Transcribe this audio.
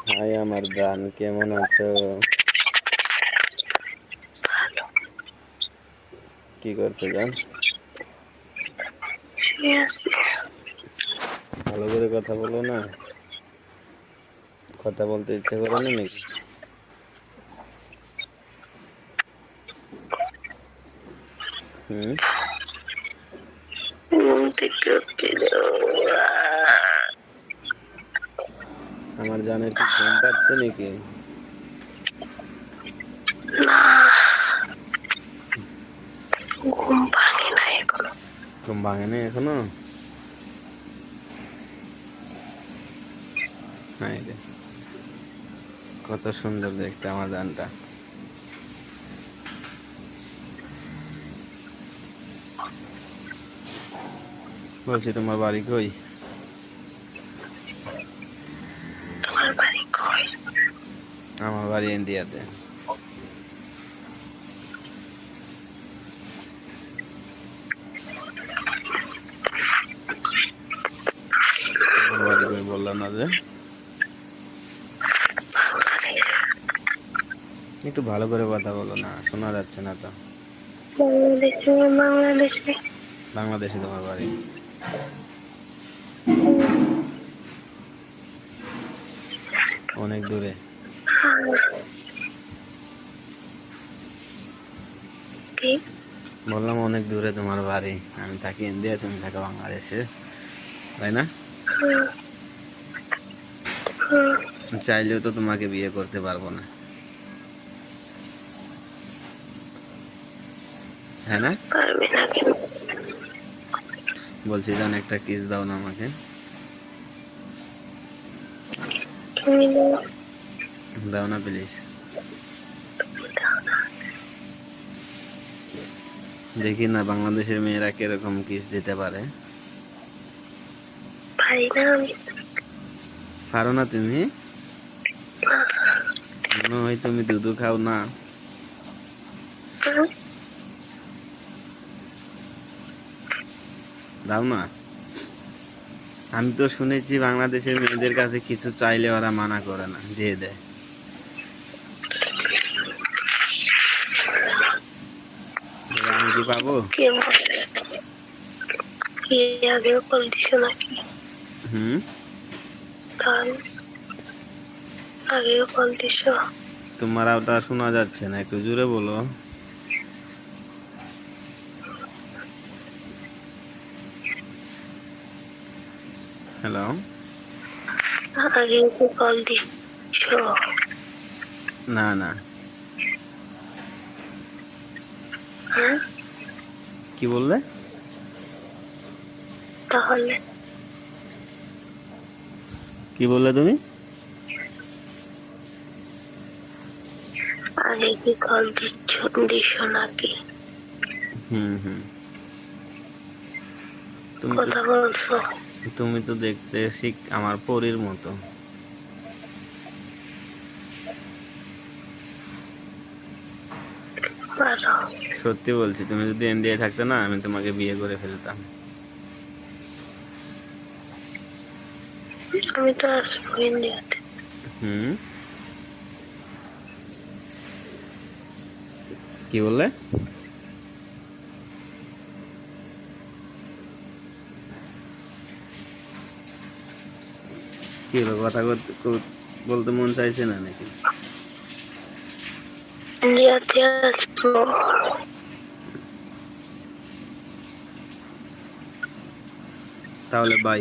High আমার জান, কেমন আছো? কি করছো জান? ভালো করে কথা বলো না। কথা বলতে ইচ্ছা করে না নাকি? হুম। আমার জানের কি ঘুম পাচ্ছে নাকি? ঘুম ভাঙে না এখনো। ঘুম ভাঙেনি এখনো? হাই রে, কত সুন্দর দেখতে আমার জানটা। বলছি তোমার বাড়ি কই? তোমার বাড়ি কই? আমার বাড়ি ইন্ডিয়াতে। তোমার বাড়ি কই বললাম না যে? একটু ভালো করে কথা বলো না, শোনা যাচ্ছে না তো। বাংলাদেশে। বাংলাদেশে। বাংলাদেশে তোমার বাড়ি? অনেক দূরে? কি? বললাম অনেক দূরে তোমার বাড়ি। আমি থাকি ইন্ডিয়া, তুমি থাকো বাংলাদেশে, তাই না? চাইলেও তো তোমাকে বিয়ে করতে পারবো না, হ্যাঁ না? পারবে না কেন? বলছি জান, একটা কিস দাও না আমাকে। তুমি দাও। দাও না প্লিজ। দেখি না বাংলাদেশের মেয়েরা কিরকম কিস দিতে পারে। পারি না আমি। পারো না তুমি? মনে হয় তুমি দুধু খাও না। দাও না। আমি তো শুনেছি বাংলাদেশের মেয়েদের কাছে কিছু চাইলে ওরা মানা করে না, দিয়ে দেয়। তবে আমি কি পাবো? কি আগেও কল দিছো নাকি? হুম। তাহলে আগেও কল দিছো? তোমার ওটা শোনা যাচ্ছে না, একটু জোরে বলো। হ্যালো। আগেও তো কল দিছো? না না। হ্যাঁ, কি বললে? তাহলে কি বললে তুমি? আগে কি কল দিছো নাকি? হুম হুম। তুমি তো কথা বলছো? তুমি তো দেখতে ঠিক আমার পরীর মতো। পারো। সত্যি বলছি, তুমি যদি ইন্ডিয়ায় থাকতে না, আমি তোমাকে বিয়ে করে ফেলতাম। আমি তো আসবো ইন্ডিয়াতে। হুম। কি বললে? কি হলো, কথা বলতে মন চাইছে না নাকি? ইন্ডিয়াতে আসবো। তাহলে বাই।